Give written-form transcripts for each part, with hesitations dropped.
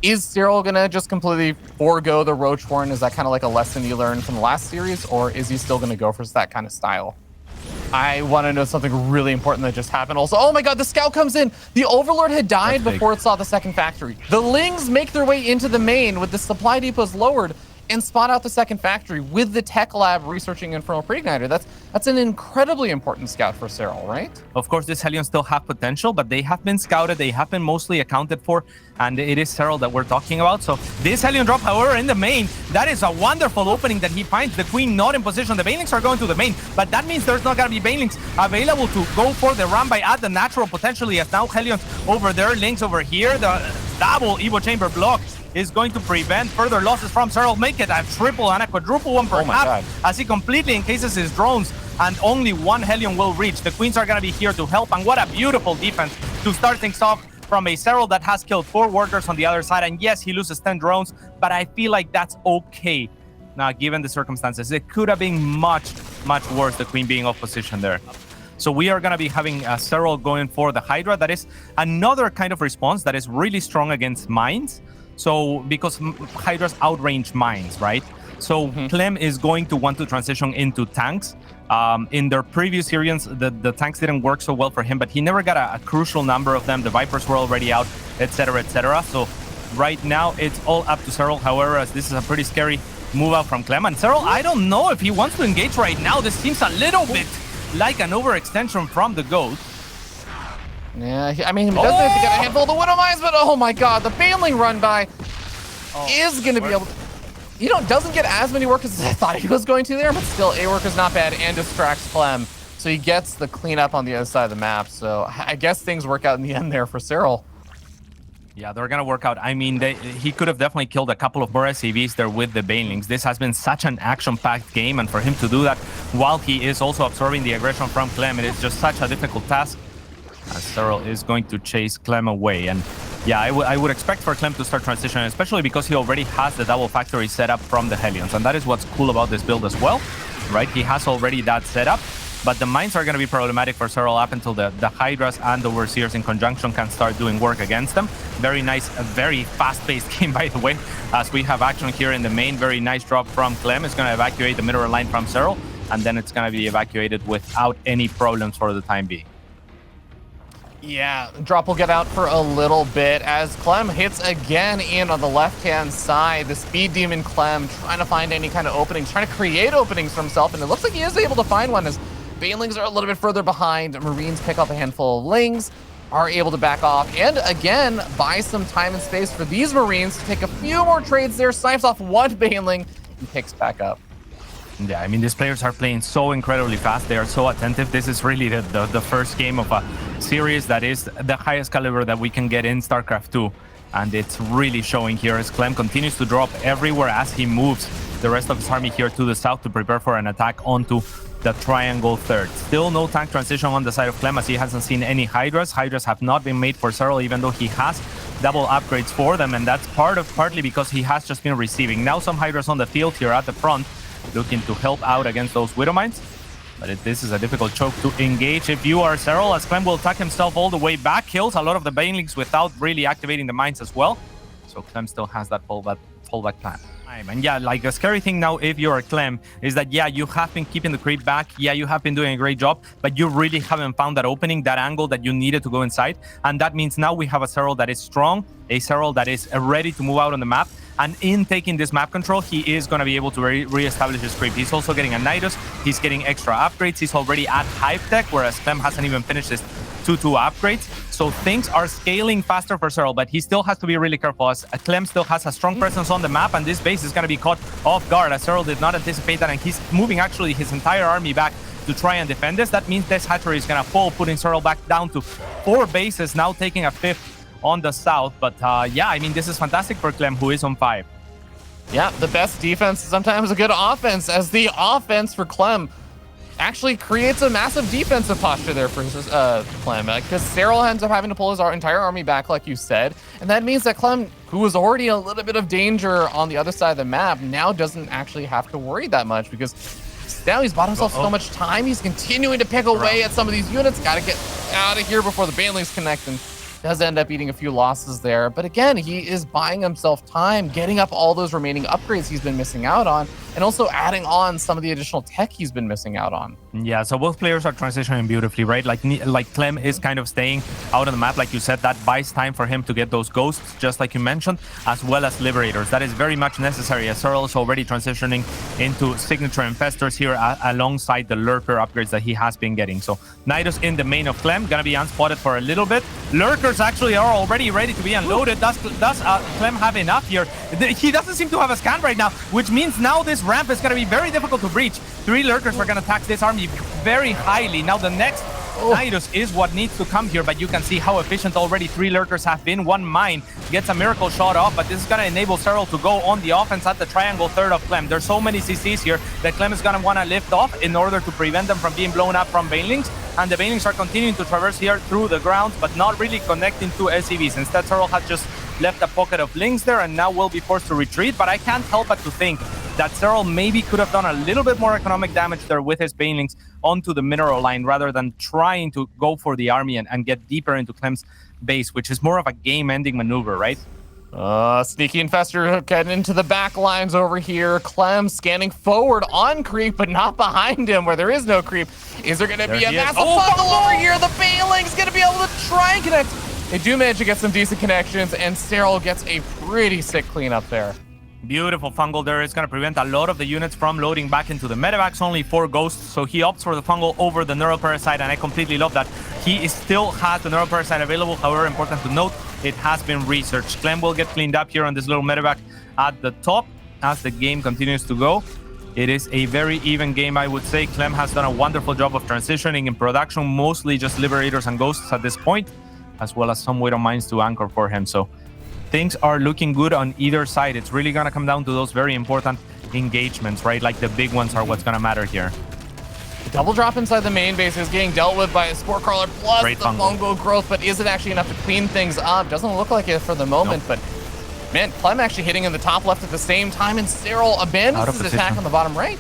Is Serral gonna just completely forego the Roach Horn? Is that kind of like a lesson you learned from the last series, or is he still gonna go for that kind of style? I want to know something really important that just happened also. Oh my god, the scout comes in. The Overlord had died before it saw the second factory. The Lings make their way into the main with the supply depots lowered and spot out the second factory with the tech lab researching Infernal Preigniter. That's an incredibly important scout for Serral, right? Of course, these Hellions still have potential, but they have been scouted, they have been mostly accounted for, and it is Serral that we're talking about. So this Hellion drop, however, in the main, that is a wonderful opening that he finds. The Queen not in position. The Banelings are going to the main, but that means there's not going to be Banelings available to go for the run by at the natural potentially, as now Hellions over there, Lings over here. The double Evo Chamber block is going to prevent further losses from Serral. Make it a triple and a quadruple one perhaps, as he completely encases his drones, and only one Hellion will reach. The Queens are going to be here to help, and what a beautiful defense to start things off from a Serral that has killed 4 warders on the other side. And yes, he loses 10 drones, but I feel like that's okay. Now, given the circumstances, it could have been much, much worse, the Queen being off position there. So we are going to be having Serral going for the Hydra. That is another kind of response that is really strong against mines. So, because Hydras outrange mines, right? So Clem is going to want to transition into tanks. In their previous series, the tanks didn't work so well for him, but he never got a crucial number of them. The Vipers were already out, etc., etc. So right now, it's all up to Serral. However, as this is a pretty scary move out from Clem. And Serral, I don't know if he wants to engage right now. This seems a little bit like an overextension from the GOAT. Yeah, I mean, he does have to get a handful of the Widow Mines, but oh my god, the Baneling run by is going to be able to... You know, doesn't get as many workers as I thought he was going to there, but still, a worker's not bad and distracts Clem. So he gets the cleanup on the other side of the map. So I guess things work out in the end there for Serral. Yeah, they're going to work out. I mean, he could have definitely killed a couple of more SCVs there with the Banelings. This has been such an action-packed game, and for him to do that while he is also absorbing the aggression from Clem, it is just such a difficult task. As Serral is going to chase Clem away. And yeah, I would expect for Clem to start transitioning, especially because he already has the double factory set up from the Hellions. And that is what's cool about this build as well, right? He has already that set up. But the mines are going to be problematic for Serral up until the Hydras and the Overseers in conjunction can start doing work against them. Very nice, a very fast-paced game, by the way, as we have action here in the main. Very nice drop from Clem. It's going to evacuate the middle line from Serral, and then it's going to be evacuated without any problems for the time being. Yeah, drop will get out for a little bit as Clem hits again in on the left-hand side. The Speed Demon Clem trying to find any kind of openings, trying to create openings for himself, and it looks like he is able to find one as Banelings are a little bit further behind. Marines pick up a handful of Lings, are able to back off, and again, buy some time and space for these Marines to take a few more trades there, snipes off one Baneling, and picks back up. Yeah, I mean, these players are playing so incredibly fast. They are so attentive. This is really the first game of a series that is the highest caliber that we can get in StarCraft 2. And it's really showing here as Clem continues to drop everywhere as he moves the rest of his army here to the south to prepare for an attack onto the Triangle Third. Still no tank transition on the side of Clem as he hasn't seen any Hydras. Hydras have not been made for Serral, even though he has double upgrades for them. And that's partly because he has just been receiving. Now some Hydras on the field here at the front, looking to help out against those Widow Mines. But this is a difficult choke to engage if you are Serral, as Clem will tuck himself all the way back, kills a lot of the Banelings without really activating the mines as well. So Clem still has that fallback plan. And yeah, like the scary thing now, if you're Clem, is that yeah, you have been keeping the creep back, yeah, you have been doing a great job, but you really haven't found that opening, that angle that you needed to go inside. And that means now we have a Serral that is strong, a Serral that is ready to move out on the map. And in taking this map control, he is going to be able to re-establish his creep. He's also getting a Nidus, he's getting extra upgrades, he's already at Hive Tech, whereas Clem hasn't even finished his 2-2 upgrades. So things are scaling faster for Serral, but he still has to be really careful as Clem still has a strong presence on the map, and this base is going to be caught off guard as Serral did not anticipate that, and he's moving actually his entire army back to try and defend this. That means this hatchery is going to fall, putting Serral back down to 4 bases, now taking a 5th on the south. But yeah, I mean, this is fantastic for Clem, who is on 5. Yeah, the best defense is sometimes a good offense, as the offense for Clem actually creates a massive defensive posture there for Clem, because Serral ends up having to pull his entire army back, like you said, and that means that Clem, who was already a little bit of danger on the other side of the map, now doesn't actually have to worry that much, because now he's bought himself so much time. He's continuing to pick away at some of these units. Got to get out of here before the Banelings connect, and Does end up eating a few losses there. But again, he is buying himself time, getting up all those remaining upgrades he's been missing out on, and also adding on some of the additional tech he's been missing out on. Yeah, so both players are transitioning beautifully, right? Like Clem is kind of staying out on the map, like you said. That buys time for him to get those ghosts, just like you mentioned, as well as liberators. That is very much necessary, as Serral is already transitioning into signature infestors here alongside the lurker upgrades that he has been getting. So Nidus in the main of Clem, gonna be unspotted for a little bit. Lurkers actually are already ready to be unloaded. Does Clem have enough here? He doesn't seem to have a scan right now, which means now this ramp is gonna be very difficult to breach. 3 lurkers are gonna tax this army very highly. Now the next Nidus is what needs to come here, but you can see how efficient already 3 lurkers have been. 1 mine gets a miracle shot off, but this is gonna enable Serral to go on the offense at the triangle third of Clem. There's so many CCs here that Clem is gonna wanna lift off in order to prevent them from being blown up from Banelings, and the Banelings are continuing to traverse here through the grounds, but not really connecting to SCVs. Instead, Serral has just left a pocket of links there and now will be forced to retreat, but I can't help but to think that Serral maybe could have done a little bit more economic damage there with his Banelings onto the mineral line rather than trying to go for the army and get deeper into Clem's base, which is more of a game-ending maneuver, right? Sneaky Infestor getting into the back lines over here. Clem scanning forward on creep, but not behind him where there is no creep. Is there going to be a massive bundle over here? The Baneling's going to be able to try and connect. They do manage to get some decent connections, and Serral gets a pretty sick cleanup there. Beautiful fungal there. It's going to prevent a lot of the units from loading back into the medevacs. Only 4 ghosts, so he opts for the fungal over the neural parasite, and I completely love that. He still has the neural parasite available. However, important to note, it has been researched. Clem will get cleaned up here on this little medevac at the top as the game continues to go. It is a very even game, I would say. Clem has done a wonderful job of transitioning in production, mostly just liberators and ghosts at this point, as well as some widow mines to anchor for him. So things are looking good on either side. It's really going to come down to those very important engagements, right? Like the big ones are what's going to matter here. The double drop inside the main base is getting dealt with by a Spore Crawler plus Great the fungal fungal growth, but is it actually enough to clean things up? Doesn't look like it for the moment, but man, Clem actually hitting in the top left at the same time, and Serral abandons his attack on the bottom right.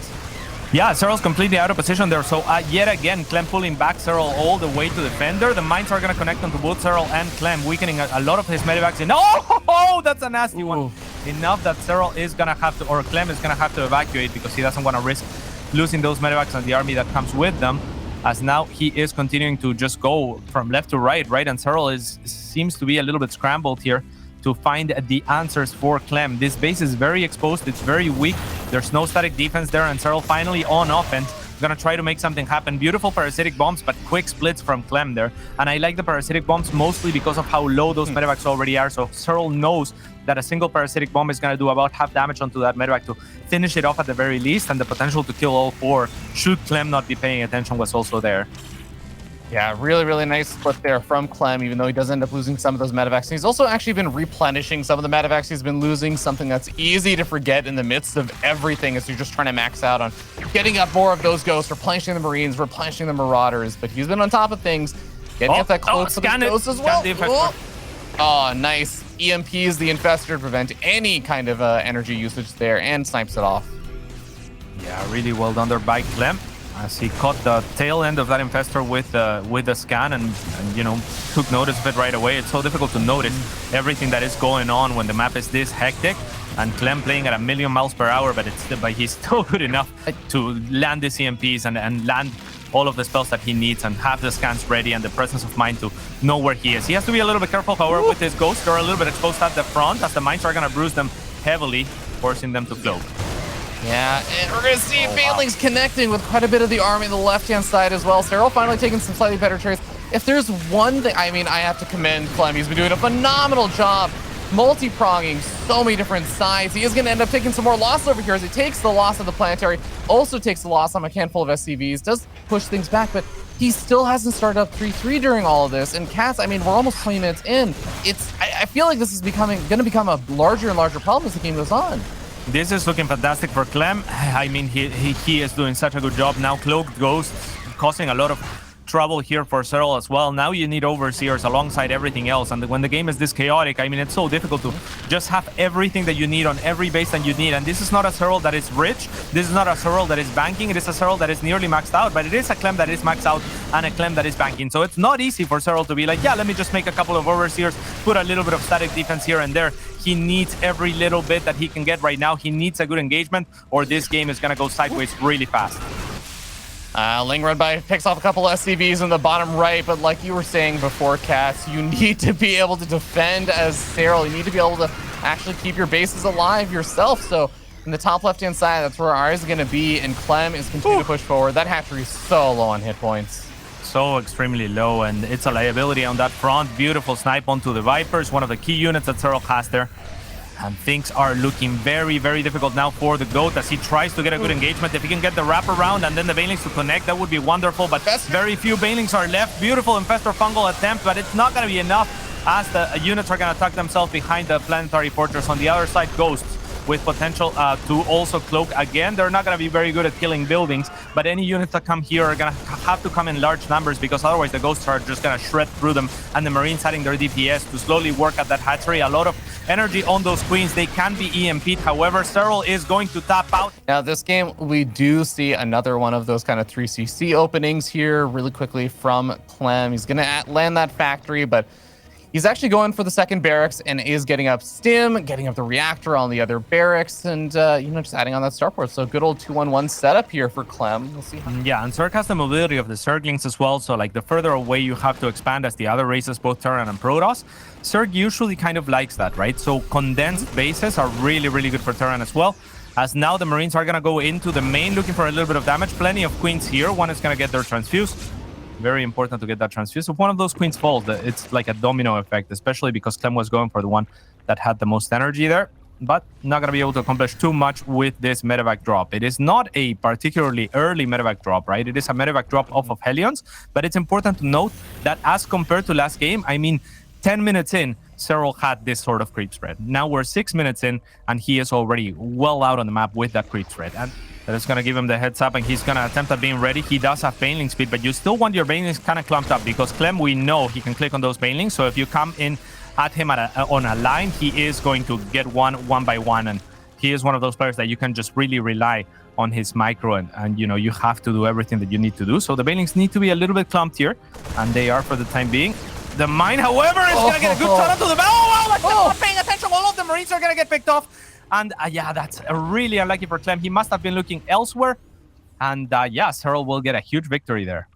Yeah, Serral's completely out of position there. So yet again, Clem pulling back Serral all the way to the fender. The mines are going to connect onto both Serral and Clem, weakening a lot of his medevacs. Oh, that's a nasty one. Enough that Serral is going to have to, or Clem is going to have to evacuate because he doesn't want to risk losing those medevacs and the army that comes with them. As now he is continuing to just go from left to right, and Serral seems to be a little bit scrambled here to find the answers for Clem. This base is very exposed, it's very weak. There's no static defense there, and Serral finally on offense. Gonna try to make something happen. Beautiful parasitic bombs, but quick splits from Clem there. And I like the parasitic bombs mostly because of how low those medevacs already are. So Serral knows that a single parasitic bomb is gonna do about half damage onto that medevac to finish it off at the very least, and the potential to kill all 4 should Clem not be paying attention was also there. Yeah, really, really nice split there from Clem, even though he does end up losing some of those medevacs. He's also actually been replenishing some of the medevacs he's been losing, something that's easy to forget in the midst of everything as you're just trying to max out on getting up more of those ghosts, replenishing the Marines, replenishing the Marauders. But he's been on top of things, getting up that close to the ghosts as well. Oh, nice. EMPs the Infestor to prevent any kind of energy usage there and snipes it off. Yeah, really well done there by Clem, as he caught the tail end of that Infestor with the scan and you know, took notice of it right away. It's so difficult to notice everything that is going on when the map is this hectic, and Clem playing at 1,000,000 miles per hour, but he's still good enough to land the CMPs and land all of the spells that he needs and have the scans ready and the presence of mind to know where he is. He has to be a little bit careful, however, with his ghosts. They're a little bit exposed at the front, as the mines are going to bruise them heavily, forcing them to cloak. Yeah, and we're going to see Banelings connecting with quite a bit of the army on the left-hand side as well. Serral finally taking some slightly better trades. If there's one thing, I mean, I have to commend Clem. He's been doing a phenomenal job multi-pronging so many different sides. He is going to end up taking some more loss over here as he takes the loss of the planetary, also takes the loss on a handful of SCVs, does push things back, but he still hasn't started up 3-3 during all of this. And Cats, I mean, we're almost 20 minutes in. I feel like this is going to become a larger and larger problem as the game goes on. This is looking fantastic for Clem. I mean, he is doing such a good job now. Cloaked Ghosts causing a lot of trouble here for Serral as well. Now you need Overseers alongside everything else. And when the game is this chaotic, I mean, it's so difficult to just have everything that you need on every base that you need. And this is not a Serral that is rich. This is not a Serral that is banking. It is a Serral that is nearly maxed out. But it is a Clem that is maxed out and a Clem that is banking. So it's not easy for Serral to be like, yeah, let me just make a couple of Overseers, put a little bit of static defense here and there. He needs every little bit that he can get right now. He needs a good engagement, or this game is going to go sideways really fast. Ling run by, picks off a couple SCVs in the bottom right, but like you were saying before, Cass, you need to be able to defend as Serral. You need to be able to actually keep your bases alive yourself. So in the top left-hand side, that's where our eyes are going to be, and Clem is continuing to push forward. That hatchery is so low on hit points. So extremely low, and it's a liability on that front. Beautiful snipe onto the Vipers, one of the key units that Serral has there. And things are looking very, very difficult now for the GOAT as he tries to get a good engagement. If he can get the wraparound and then the Banelings to connect, that would be wonderful. But very few Banelings are left. Beautiful Infestor fungal attempt, but it's not going to be enough as the units are going to tuck themselves behind the Planetary Fortress. On the other side, Ghosts with potential to also cloak again. They're not going to be very good at killing buildings, but any units that come here are going to have to come in large numbers, because otherwise the Ghosts are just going to shred through them, and the Marines adding their DPS to slowly work at that hatchery. A lot of energy on those Queens. They can be EMP'd. However, Serral is going to tap out. Now this game, we do see another one of those kind of 3CC openings here really quickly from Clem. He's going to land that factory, but he's actually going for the second barracks and is getting up Stim, getting up the reactor on the other barracks, and you know, just adding on that starport. So good old 2-1-1 setup here for Clem. We'll see how. Yeah, and Zerg has the mobility of the Zerglings as well. So like the further away you have to expand as the other races, both Terran and Protoss, Zerg usually kind of likes that, right? So condensed bases are really, really good for Terran as well. As now the Marines are going to go into the main looking for a little bit of damage. Plenty of Queens here. One is going to get their transfused. Very important to get that transfused. If one of those Queens falls, it's like a domino effect, especially because Clem was going for the one that had the most energy there, but not going to be able to accomplish too much with this medevac drop. It is not a particularly early medevac drop, right? It is a medevac drop off of Hellions, but it's important to note that as compared to last game, I mean, 10 minutes in, Serral had this sort of creep spread. Now we're 6 minutes in, and he is already well out on the map with that creep spread. And that is going to give him the heads up, and he's going to attempt at being ready. He does have Baneling speed, but you still want your Banelings kind of clumped up, because Clem, we know he can click on those Banelings. So if you come in at him on a line, he is going to get one by one, and he is one of those players that you can just really rely on his micro, and you know, you have to do everything that you need to do. So the Banelings need to be a little bit clumped here, and they are for the time being. The mine, however, is going to get a good shot onto the bow. Oh, wow, not paying attention. All of the Marines are going to get picked off. And yeah, that's really unlucky for Clem. He must have been looking elsewhere. And yeah, Serral will get a huge victory there.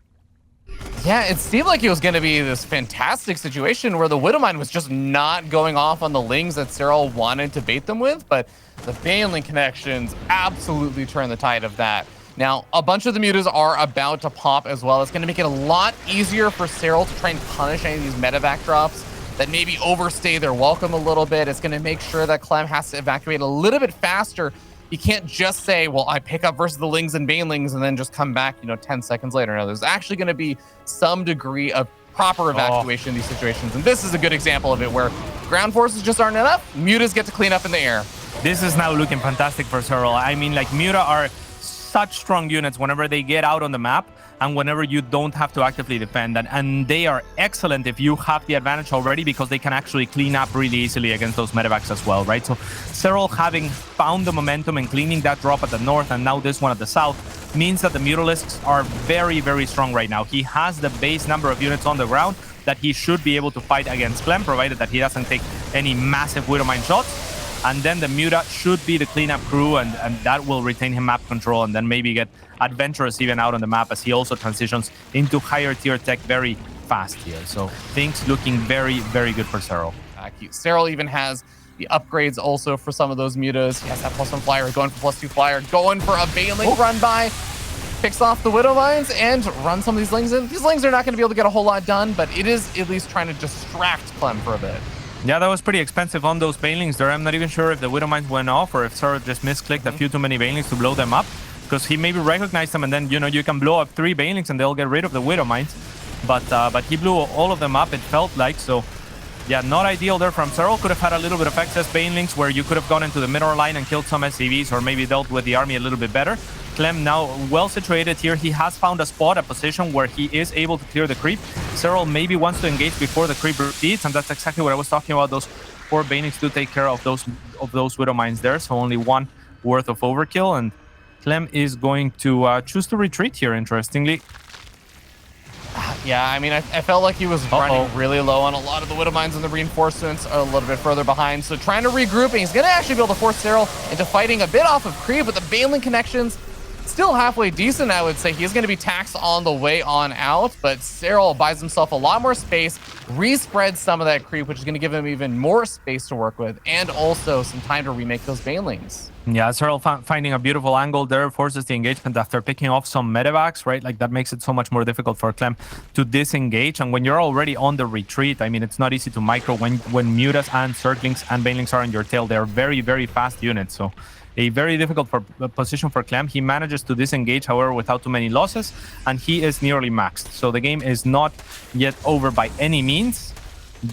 Yeah, it seemed like it was going to be this fantastic situation where the Widowmine was just not going off on the Lings that Serral wanted to bait them with, but the Baneling connections absolutely turned the tide of that. Now, a bunch of the mutas are about to pop as well. It's going to make it a lot easier for Serral to try and punish any of these medevac drops that maybe overstay their welcome a little bit. It's going to make sure that Clem has to evacuate a little bit faster. You can't just say, well, I pick up versus the Lings and Banelings and then just come back, you know, 10 seconds later. No, there's actually going to be some degree of proper evacuation in these situations. And this is a good example of it, where ground forces just aren't enough. Mutas get to clean up in the air. This is now looking fantastic for Serral. I mean, like, muta are such strong units whenever they get out on the map and whenever you don't have to actively defend, and they are excellent if you have the advantage already, because they can actually clean up really easily against those medevacs as well, right? So Serral, having found the momentum and cleaning that drop at the north and now this one at the south, means that the Mutalisks are very, very strong right now. He has the base number of units on the ground that he should be able to fight against Clem, provided that he doesn't take any massive Widowmine shots. And then the Muta should be the cleanup crew, and that will retain him map control, and then maybe get adventurous even out on the map as he also transitions into higher tier tech very fast here. So things looking very, very good for Serral. Serral even has the upgrades also for some of those mutas. He has that +1 flyer, going for +2 flyer, going for a Baneling run by. Picks off the Widowmines and runs some of these Lings in. These Lings are not going to be able to get a whole lot done, but it is at least trying to distract Clem for a bit. Yeah, that was pretty expensive on those Banelings there. I'm not even sure if the Widowmines went off or if Serral just misclicked a few too many Banelings to blow them up, because he maybe recognized them, and then, you know, you can blow up 3 Banelings and they'll get rid of the Widowmines. But he blew all of them up, it felt like. So yeah, not ideal there from Serral. Could have had a little bit of excess Banelings where you could have gone into the middle line and killed some SCVs, or maybe dealt with the army a little bit better. Clem now well situated here. He has found a spot, a position where he is able to clear the creep. Serral maybe wants to engage before the creep repeats, and that's exactly what I was talking about. Those 4 Banings to take care of those Widow Mines there, so only 1 worth of overkill, and Clem is going to choose to retreat here, interestingly. Yeah, I mean, I felt like he was running really low on a lot of the Widow Mines, and the reinforcements are a little bit further behind. So trying to regroup, and he's going to actually be able to force Serral into fighting a bit off of creep, but the Baneling connections still halfway decent, I would say. He's going to be taxed on the way on out, but Serral buys himself a lot more space, respreads some of that creep, which is going to give him even more space to work with, and also some time to remake those Banelings. Yeah, Serral finding a beautiful angle there, forces the engagement after picking off some medevacs, right? Like, that makes it so much more difficult for Clem to disengage. And when you're already on the retreat, I mean, it's not easy to micro when Mutas and Zerglings and Banelings are on your tail. They're very, very fast units. So a very difficult position for Clem. He manages to disengage, however, without too many losses, and he is nearly maxed. So the game is not yet over by any means.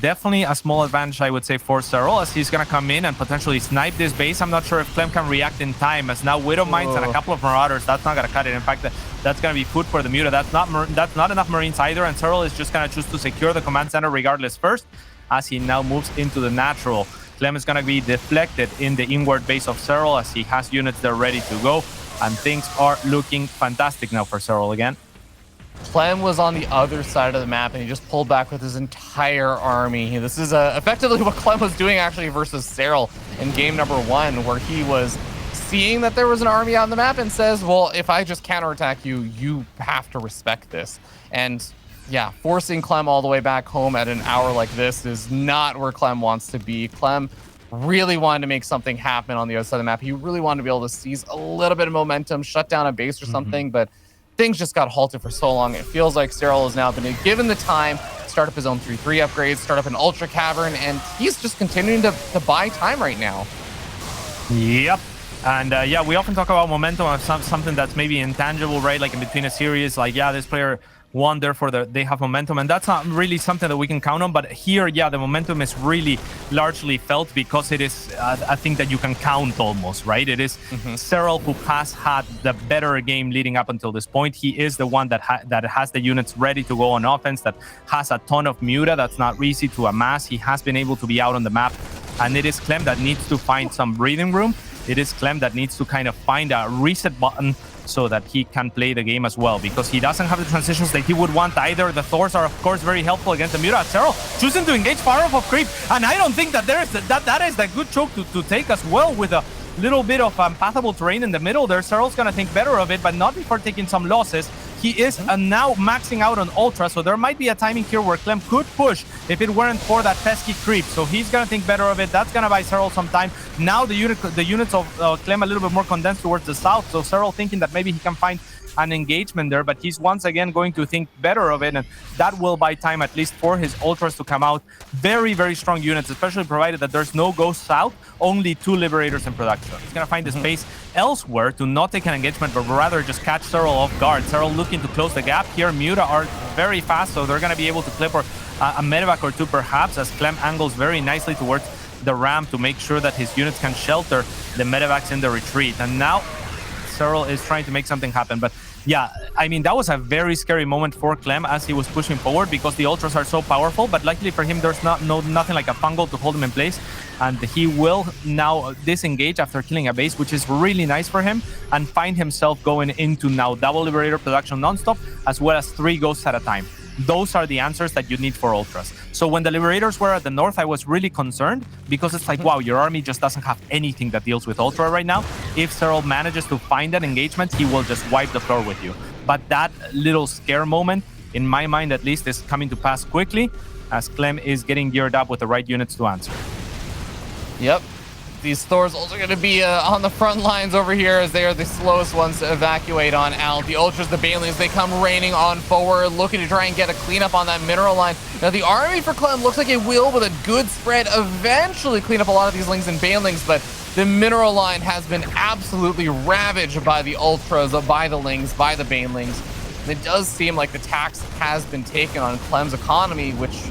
Definitely a small advantage, I would say, for Serral, as he's going to come in and potentially snipe this base. I'm not sure if Clem can react in time, as now Widow Mines and a couple of Marauders, that's not going to cut it. In fact, that's going to be food for the Muta. That's not enough Marines either, and Serral is just going to choose to secure the command center regardless first, as he now moves into the natural. Clem is going to be deflected in the inward base of Serral, as he has units there ready to go, and things are looking fantastic now for Serral again. Clem was on the other side of the map, and he just pulled back with his entire army. This is effectively what Clem was doing actually versus Serral in game number 1, where he was seeing that there was an army on the map and says, well, if I just counterattack you, you have to respect this. And yeah, forcing Clem all the way back home at an hour like this is not where Clem wants to be. Clem really wanted to make something happen on the other side of the map. He really wanted to be able to seize a little bit of momentum, shut down a base or something, but things just got halted for so long. It feels like Serral has now been given the time to start up his own 3-3 upgrades, start up an Ultra Cavern, and he's just continuing to buy time right now. Yep. And yeah, we often talk about momentum of something that's maybe intangible, right? Like in between a series, like, yeah, this player won, therefore they have momentum, and that's not really something that we can count on. But here, yeah, the momentum is really largely felt because it is a thing that you can count almost, right? It is Serral who has had the better game leading up until this point. He is the one that has the units ready to go on offense, that has a ton of Muta that's not easy to amass. He has been able to be out on the map, and it is Clem that needs to find some breathing room. It is Clem that needs to kind of find a reset button so that he can play the game as well, because he doesn't have the transitions that he would want either. The Thors are, of course, very helpful against the Muta. Serral choosing to engage far off of creep, and I don't think that that is the good choke to take as well, with a little bit of pathable terrain in the middle there. Serral's gonna think better of it, but not before taking some losses. He is now maxing out on Ultra, so there might be a timing here where Clem could push if it weren't for that pesky creep. So he's gonna think better of it. That's gonna buy Serral some time. Now the units of Clem a little bit more condensed towards the south, so Serral thinking that maybe he can find an engagement there, but he's once again going to think better of it, and that will buy time at least for his Ultras to come out. Very, very strong units, especially provided that there's no ghosts out, only 2 Liberators in production. He's gonna find the space elsewhere to not take an engagement, but rather just catch Serral off guard. Serral looking to close the gap here. Muta are very fast, so they're gonna be able to clip a medevac or 2 perhaps, as Clem angles very nicely towards the ramp to make sure that his units can shelter the medevacs in the retreat. And now Serral is trying to make something happen. But yeah, I mean, that was a very scary moment for Clem as he was pushing forward, because the Ultras are so powerful, but luckily for him, there's nothing like a fungal to hold him in place, and he will now disengage after killing a base, which is really nice for him, and find himself going into now double Liberator production nonstop, as well as 3 ghosts at a time. Those are the answers that you need for Ultras. So when the Liberators were at the north, I was really concerned, because it's like, wow, your army just doesn't have anything that deals with Ultra right now. If Serral manages to find that engagement, he will just wipe the floor with you. But that little scare moment, in my mind at least, is coming to pass quickly, as Clem is getting geared up with the right units to answer. Yep. These Thors also going to be on the front lines over here, as they are the slowest ones to evacuate on out. The Ultras, the Banelings, they come raining on forward, looking to try and get a cleanup on that mineral line. Now, the army for Clem looks like it will, with a good spread, eventually clean up a lot of these Lings and Banelings, but the mineral line has been absolutely ravaged by the Ultras, by the Lings, by the Banelings. And it does seem like the tax has been taken on Clem's economy, which...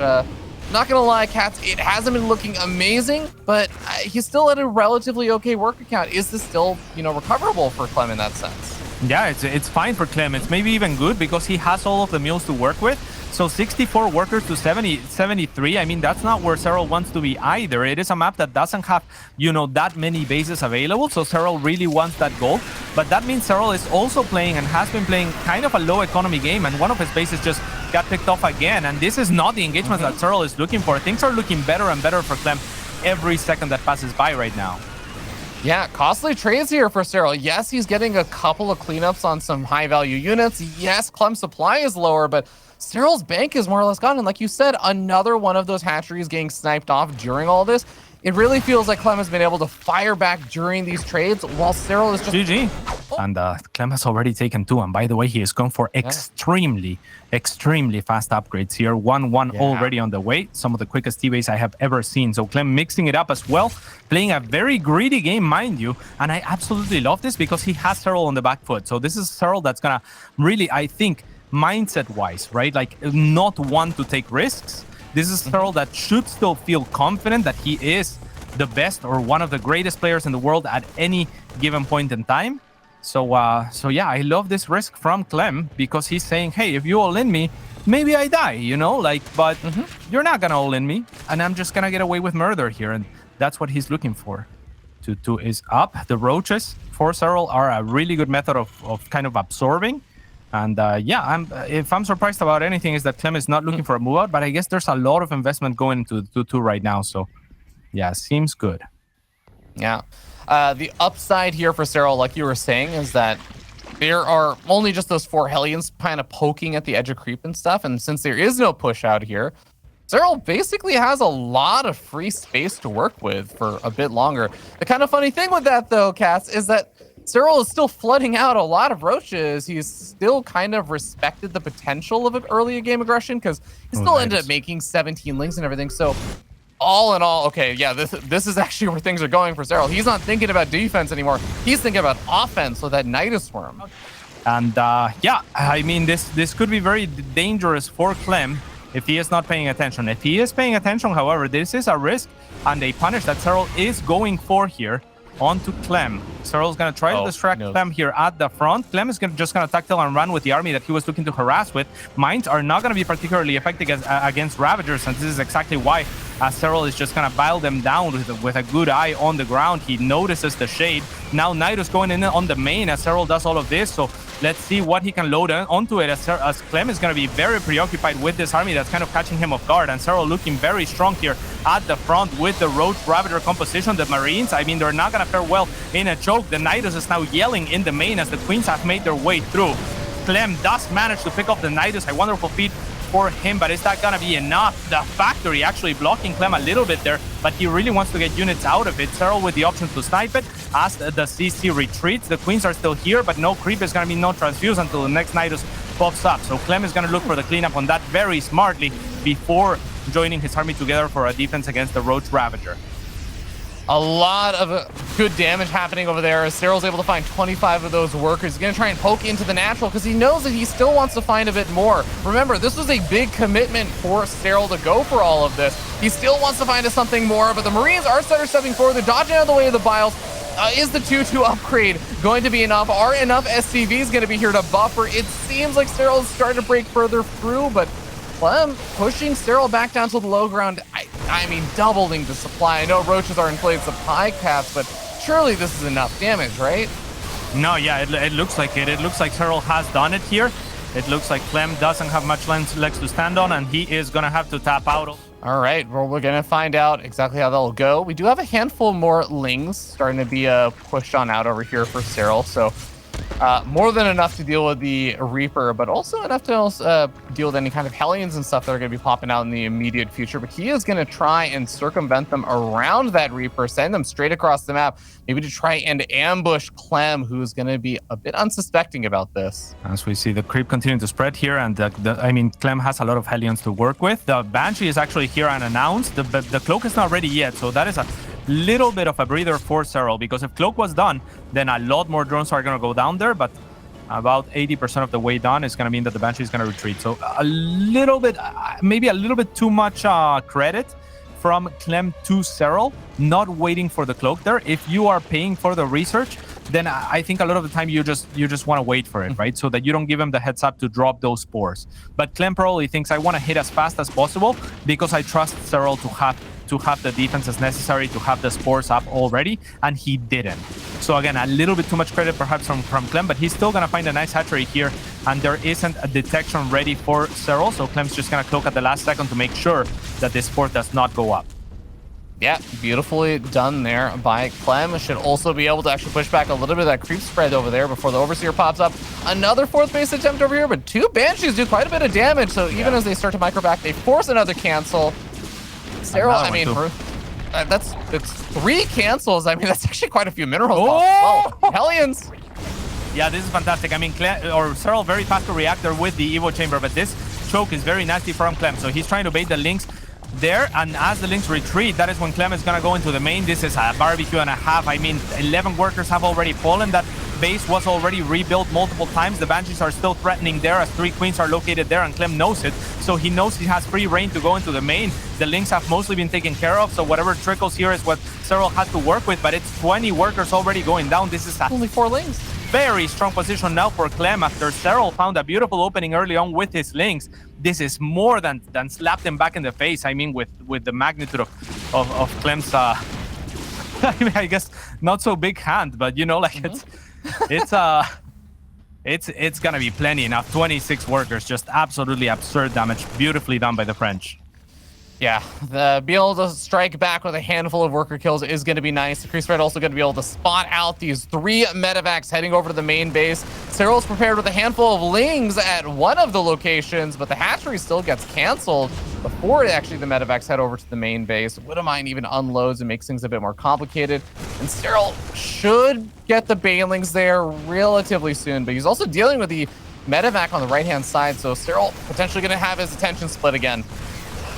not gonna lie, Cats, it hasn't been looking amazing, but he's still at a relatively okay work account. Is this still, recoverable for Clem in that sense? Yeah, it's fine for Clem. It's maybe even good because he has all of the mules to work with. So 64 workers to 73. I mean, that's not where Serral wants to be either. It is a map that doesn't have, that many bases available. So Serral really wants that gold. But that means Serral is also playing and has been playing kind of a low economy game. And one of his bases just got picked off again. And this is not the engagement that Serral is looking for. Things are looking better and better for Clem every second that passes by right now. Yeah, costly trades here for Serral. Yes, he's getting a couple of cleanups on some high-value units. Yes, Clem's supply is lower, but Serral's bank is more or less gone. And like you said, another one of those hatcheries getting sniped off during all this. It really feels like Clem has been able to fire back during these trades while Serral is just... GG. And Clem has already taken 2. And by the way, he is going for extremely fast upgrades here. 1-1 already on the way. Some of the quickest T-base I have ever seen. So Clem mixing it up as well. Playing a very greedy game, mind you. And I absolutely love this because he has Serral on the back foot. So this is Serral that's going to really, I think, mindset-wise, right? Like, not want to take risks. This is Serral that should still feel confident that he is the best or one of the greatest players in the world at any given point in time. So yeah, I love this risk from Clem because he's saying, hey, if you all in me, maybe I die, but you're not gonna all in me, and I'm just gonna get away with murder here, and that's what he's looking for. 2-2 is up. The roaches for Serral are a really good method of kind of absorbing. And yeah, if I'm surprised about anything is that Clem is not looking for a move out, but I guess there's a lot of investment going into 2-2 right now. So yeah, seems good. Yeah. The upside here for Serral, like you were saying, is that there are only just those 4 Hellions kind of poking at the edge of creep and stuff. And since there is no push out here, Serral basically has a lot of free space to work with for a bit longer. The kind of funny thing with that, though, Cats, is that Serral is still flooding out a lot of roaches. He's still kind of respected the potential of an early game aggression because he still ended up making 17 links and everything. So all in all, okay, yeah, this is actually where things are going for Serral. He's not thinking about defense anymore. He's thinking about offense with that Nidus Swarm. And yeah, I mean, this could be very dangerous for Clem if he is not paying attention. If he is paying attention, however, this is a risk and a punish that Serral is going for here. Onto Clem. Serral's going to try to distract Clem here at the front. Clem is just going to tactile and run with the army that he was looking to harass with. Mines are not going to be particularly effective against Ravagers, and this is exactly why Serral is just going to bile them down with a good eye on the ground. He notices the shade. Now Nidus going in on the main as Serral does all of this, so let's see what he can load onto it as Clem is going to be very preoccupied with this army that's kind of catching him off guard, and Serral looking very strong here at the front with the Roach Ravager composition. The Marines, I mean, they're not going to fare well in a choke. The Nidus is now yelling in the main as the Queens have made their way through. Clem does manage to pick up the Nidus, a wonderful feat for him, but is that gonna be enough? The factory actually blocking Clem a little bit there, but he really wants to get units out of it. Serral with the option to snipe it as the CC retreats. The Queens are still here, but no creep is gonna be no transfuse until the next Nidus pops up. So Clem is gonna look for the cleanup on that very smartly before joining his army together for a defense against the Roach Ravager. A lot of good damage happening over there as Serral's able to find 25 of those workers. He's going to try and poke into the natural because he knows that he still wants to find a bit more. Remember, this was a big commitment for Serral to go for all of this. He still wants to find something more, but the Marines are stepping forward. They're dodging out of the way of the Biles. Is the 2-2 upgrade going to be enough? Are enough SCVs going to be here to buffer? It seems like Serral is starting to break further through, but Clem pushing Serral back down to the low ground. I mean, doubling the supply. I know roaches are inflated supply caps, but surely this is enough damage, right? No, yeah, it looks like it. It looks like Serral has done it here. It looks like Clem doesn't have much legs to stand on, and he is going to have to tap out. All right, well, we're going to find out exactly how that'll go. We do have a handful more Lings starting to be pushed on out over here for Serral, so more than enough to deal with the Reaper, but also enough to deal with any kind of Hellions and stuff that are going to be popping out in the immediate future. But he is going to try and circumvent them around that Reaper, send them straight across the map, maybe to try and ambush Clem, who's going to be a bit unsuspecting about this. As we see the creep continue to spread here, and I mean, Clem has a lot of Hellions to work with. The Banshee is actually here unannounced. The Cloak is not ready yet, so that is a little bit of a breather for Serral, because if Cloak was done, then a lot more drones are going to go down there, but about 80% of the way done is going to mean that the Banshee is going to retreat. So a little bit, maybe a little bit too much credit from Clem to Serral, not waiting for the Cloak there. If you are paying for the research, then I think a lot of the time you just want to wait for it, right? So that you don't give him the heads up to drop those spores. But Clem probably thinks I want to hit as fast as possible because I trust Serral to have the defenses necessary to have the spores up already, and he didn't. So again, a little bit too much credit perhaps from Clem, but he's still gonna find a nice hatchery here, and there isn't a detection ready for Serral, so Clem's just gonna cloak at the last second to make sure that this spore does not go up. Yeah, beautifully done there by Clem. Should also be able to actually push back a little bit of that creep spread over there before the Overseer pops up. Another fourth base attempt over here, but 2 Banshees do quite a bit of damage, so even as they start to micro back, they force another cancel. Serral, I mean, it's 3 cancels. I mean, that's actually quite a few minerals. Oh! Well, Hellions. Yeah, this is fantastic. I mean, Serral very fast to react there with the Evo Chamber, but this choke is very nasty from Clem. So he's trying to bait the Lynx there, and as the Lynx retreat, that is when Clem is going to go into the main. This is a barbecue and a half. I mean, 11 workers have already fallen. That base was already rebuilt multiple times. The Banshees are still threatening there as 3 queens are located there, and Clem knows it. So he knows he has free reign to go into the main. The Lynx have mostly been taken care of, so whatever trickles here is what Serral has to work with, but it's 20 workers already going down. This is only 4 Lynx. Very strong position now for Clem after Serral found a beautiful opening early on with his Lynx. This is more than slapped him back in the face. I mean, with the magnitude of Clem's, I mean, I guess not so big hand, but you know, like it's gonna be plenty enough. 26 workers, just absolutely absurd damage. Beautifully done by the French. Yeah, being able to strike back with a handful of worker kills is going to be nice. The Crease Spread also going to be able to spot out these 3 medevacs heading over to the main base. Serral's prepared with a handful of Lings at one of the locations, but the hatchery still gets canceled before actually the medevacs head over to the main base. Widowmine even unloads and makes things a bit more complicated. And Serral should get the Banelings there relatively soon, but he's also dealing with the medevac on the right-hand side, so Serral potentially going to have his attention split again.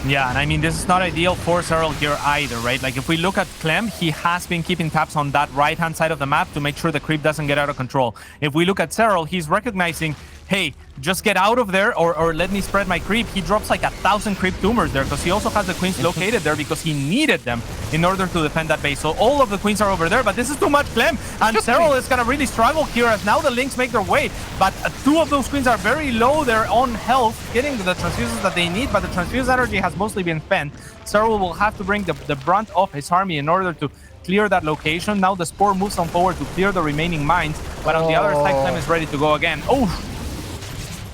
Yeah, and I mean, this is not ideal for Serral here either, right? Like, if we look at Clem, he has been keeping tabs on that right-hand side of the map to make sure the creep doesn't get out of control. If we look at Serral, he's recognizing, hey, just get out of there or let me spread my creep. He drops like 1,000 creep tumors there because he also has the queens located there because he needed them in order to defend that base. So all of the queens are over there, but this is too much Clem. And Serral is going to really struggle here as now the Lynx make their way. But 2 of those queens are very low. They're on health, getting the transfuses that they need, but the transfuse energy has mostly been spent. Serral will have to bring the brunt of his army in order to clear that location. Now the Spore moves on forward to clear the remaining mines, but on the other side, Clem is ready to go again.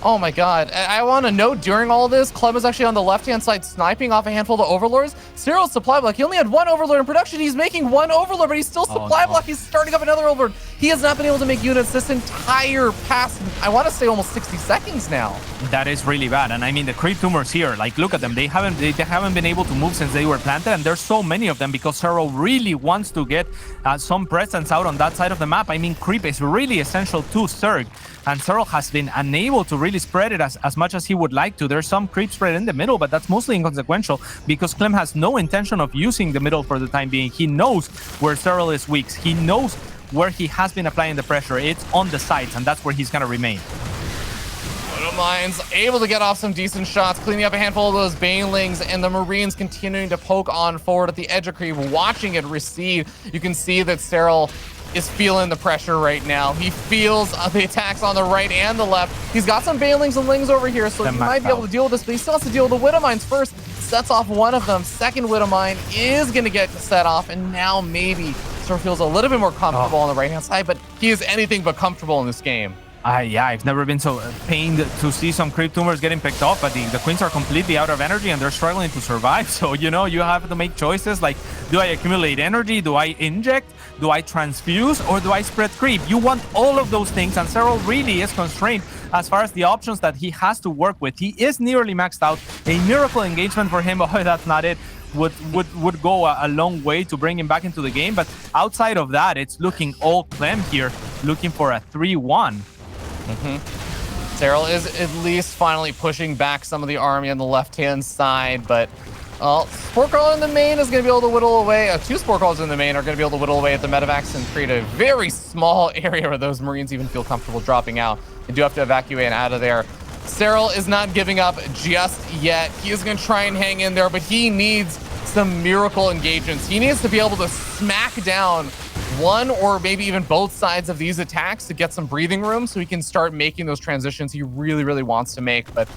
Oh my god. I want to note during all this, Clem is actually on the left-hand side sniping off a handful of Overlords. Serral's supply block, he only had 1 Overlord in production. He's making 1 Overlord, but he's still supply block. He's starting up another Overlord. He has not been able to make units this entire past, I want to say, almost 60 seconds now. That is really bad. And I mean, the creep tumors here, like, look at them. They haven't been able to move since they were planted, and there's so many of them because Serral really wants to get some presence out on that side of the map. I mean, creep is really essential to Zerg, and Serral has been unable to really spread it as much as he would like to. There's some creep spread in the middle, but that's mostly inconsequential because Clem has no intention of using the middle for the time being. He knows where Serral is weak. He knows where he has been applying the pressure. It's on the sides, and that's where he's going to remain. Widowmine's able to get off some decent shots, cleaning up a handful of those Banelings, and the Marines continuing to poke on forward at the edge of creep, watching it recede. You can see that Serral is feeling the pressure right now. He feels the attacks on the right and the left. He's got some Banelings and Lings over here, so he might be able to deal with this, but he still has to deal with the Widowmines first. Sets off one of them. Second Widowmine is going to get set off, and now maybe Serral feels a little bit more comfortable on the right-hand side, but he is anything but comfortable in this game. Yeah, I've never been so pained to see some creep tumors getting picked off, but the queens are completely out of energy and they're struggling to survive. So, you know, you have to make choices like, do I accumulate energy? Do I inject? Do I transfuse? Or do I spread creep? You want all of those things, and Serral really is constrained as far as the options that he has to work with. He is nearly maxed out. A miracle engagement for him, oh, that's not it. Would go a long way to bring him back into the game, but outside of that, it's looking all Clem here, looking for a 3-1. Serral is at least finally pushing back some of the army on the left-hand side, but Spore Crawler in the main is going to be able to whittle away. 2 Spore Crawlers in the main are going to be able to whittle away at the medevacs and create a very small area where those Marines even feel comfortable dropping out. They do have to evacuate out of there. Serral is not giving up just yet. He is going to try and hang in there, but he needs some miracle engagements. He needs to be able to smack down one or maybe even both sides of these attacks to get some breathing room so he can start making those transitions he really, really wants to make. But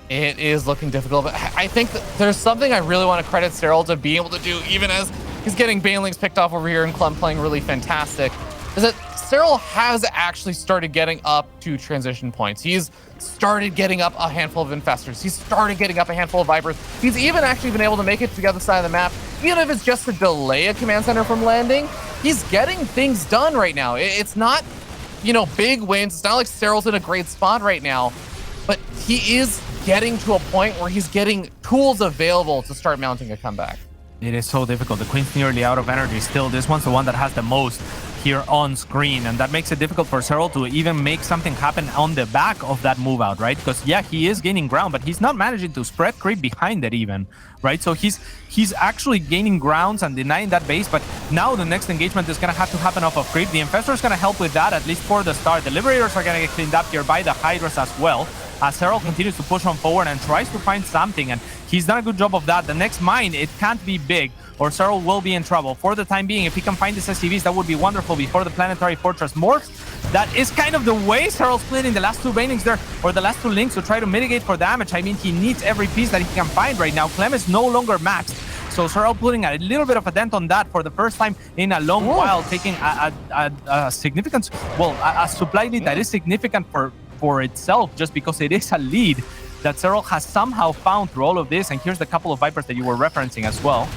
it is looking difficult. But I think that there's something I really want to credit Serral to be able to do, even as he's getting banelings picked off over here and Clem playing really fantastic, is that Serral has actually started getting up to transition points. He's started getting up a handful of Infestors. He's started getting up a handful of Vipers. He's even actually been able to make it to the other side of the map, even if it's just to delay a command center from landing. He's getting things done right now. It's not, you know, big wins. It's not like Serral's in a great spot right now, but he is getting to a point where he's getting tools available to start mounting a comeback. It is so difficult. The Queen's nearly out of energy still. This one's the one that has the most here on screen, and that makes it difficult for Serral to even make something happen on the back of that move out, right? Because yeah, he is gaining ground, but he's not managing to spread creep behind it even, right? So he's actually gaining grounds and denying that base, but now the next engagement is going to have to happen off of creep. The Infestor is going to help with that, at least for the start. The Liberators are going to get cleaned up here by the Hydras as well, as Serral continues to push on forward and tries to find something, and he's done a good job of that. The next mine, it can't be big, or Serral will be in trouble. For the time being, if he can find these SCVs, that would be wonderful before the Planetary Fortress morphs. That is kind of the way Serral's splitting the last two banelings there, or the last two links, to try to mitigate for damage. I mean, he needs every piece that he can find right now. Clem is no longer maxed, so Serral putting a little bit of a dent on that for the first time in a long while, taking a significant, well, a supply lead that is significant for itself, just because it is a lead that Serral has somehow found through all of this. And here's the couple of Vipers that you were referencing as well.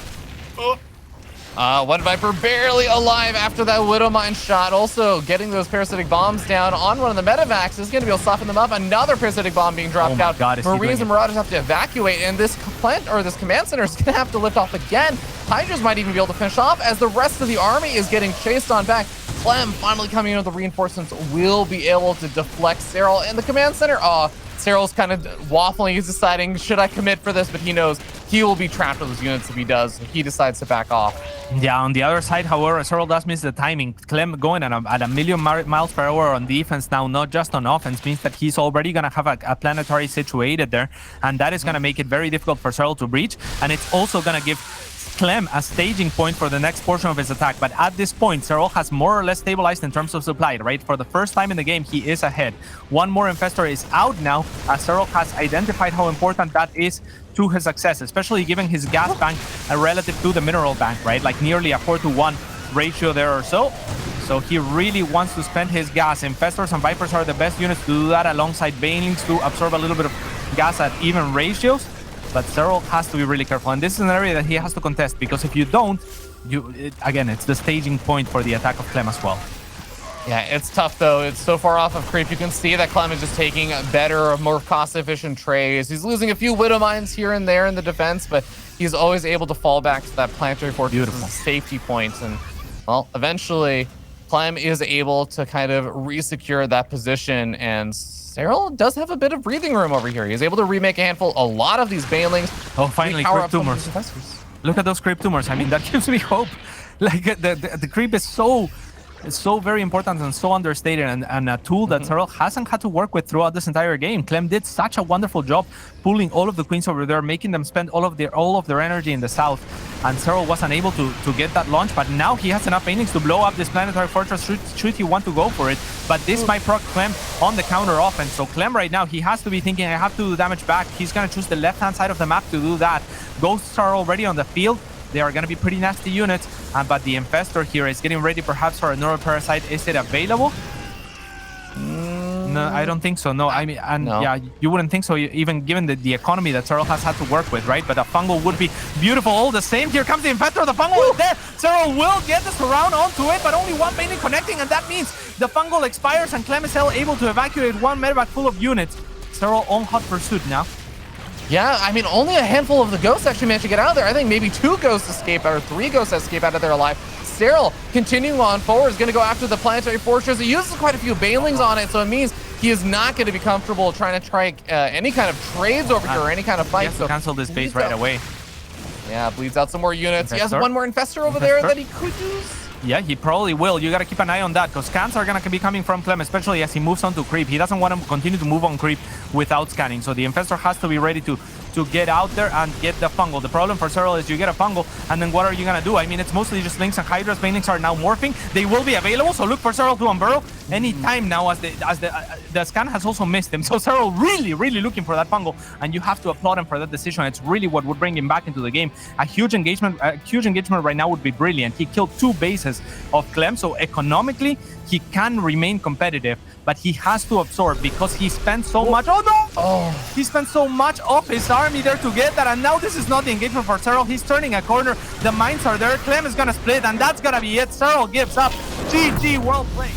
One Viper barely alive after that Widow Mine shot. Also getting those parasitic bombs down on one of the medevacs is going to be able to soften them up. Another parasitic bomb being dropped out. Marines and Marauders have to evacuate, and this this command center is going to have to lift off again. Hydras might even be able to finish off as the rest of the army is getting chased on back. Clem finally coming in with the reinforcements will be able to deflect Serral, and the command center, Serral's kind of waffling. He's deciding, should I commit for this? But he knows he will be trapped with those units if he does. He decides to back off. Yeah, on the other side, however, Serral does miss the timing. Clem going at a million miles per hour on defense now, not just on offense, means that he's already going to have a planetary situated there. And that is going to make it very difficult for Serral to breach. And it's also going to give Clem a staging point for the next portion of his attack. But at this point, Serral has more or less stabilized in terms of supply, right? For the first time in the game, he is ahead. One more Infestor is out now, as Serral has identified how important that is to his success, especially given his gas bank relative to the mineral bank, right? Like nearly a 4-to-1 ratio there or so. So he really wants to spend his gas. Infestors and Vipers are the best units to do that, alongside Banelings to absorb a little bit of gas at even ratios. But Serral has to be really careful, and this is an area that he has to contest, because if you don't, again, it's the staging point for the attack of Clem as well. Yeah, it's tough though. It's so far off of creep. You can see that Clem is just taking better, more cost-efficient trades. He's losing a few Widow Mines here and there in the defense, but he's always able to fall back to that Planetary Fortress as a safety point. And, well, eventually, Clem is able to kind of re-secure that position, and Serral does have a bit of breathing room over here. He's able to remake a lot of these banelings. Oh, finally, creep tumors. Look at those creep tumors. I mean, that gives me hope. Like, the creep is so very important and so understated, and a tool that Serral hasn't had to work with throughout this entire game. Clem did such a wonderful job pulling all of the Queens over there, making them spend all of their energy in the south, and Serral was unable to get that launch. But now he has enough banelings to blow up this Planetary Fortress should he want to go for it. But this might proc Clem on the counter offense. So Clem right now, he has to be thinking, I have to do damage back. He's going to choose the left-hand side of the map to do that. Ghosts are already on the field. They are going to be pretty nasty units, but the Infestor here is getting ready perhaps for a Neuroparasite. Is it available? No, I don't think so. No, I mean, and no. Yeah, you wouldn't think so, even given the economy that Serral has had to work with, right? But a fungal would be beautiful all the same. Here comes the Infestor. The fungal is there. Serral will get the surround onto it, but only one baneling connecting, and that means the fungal expires, and Clem is able to evacuate one medevac full of units. Serral on hot pursuit now. Yeah, I mean, only a handful of the ghosts actually managed to get out of there. I think maybe 2 ghosts escape, or 3 ghosts escape out of there alive. Serral, continuing on forward, is going to go after the Planetary Fortress. He uses quite a few banelings on it, so it means he is not going to be comfortable trying to any kind of trades over here, or any kind of fight. He has to cancel this base right away. Yeah, bleeds out some more units. Infestor. He has one more Infestor over there that he could use. Yeah, he probably will. You got to keep an eye on that, because scans are going to be coming from Clem, especially as he moves on to creep. He doesn't want to continue to move on creep without scanning, so the Infestor has to be ready to to get out there and get the fungal. The problem for Serral is you get a fungal, and then what are you gonna do? I mean, it's mostly just Lynx and Hydras. Banelings are now morphing. They will be available, so look for Serral to unburrow any time now, as the scan has also missed him. So Serral really looking for that fungal, and you have to applaud him for that decision. It's really what would bring him back into the game. A huge engagement right now would be brilliant. He killed 2 bases of Clem, so economically he can remain competitive, but he has to absorb because he spent so much. Oh no! Oh, He spent so much of his army there to get that, and now this is not the engagement for Serral. He's turning a corner. The mines are there. Clem is gonna split, and that's gonna be it. Serral gives up. GG, well played.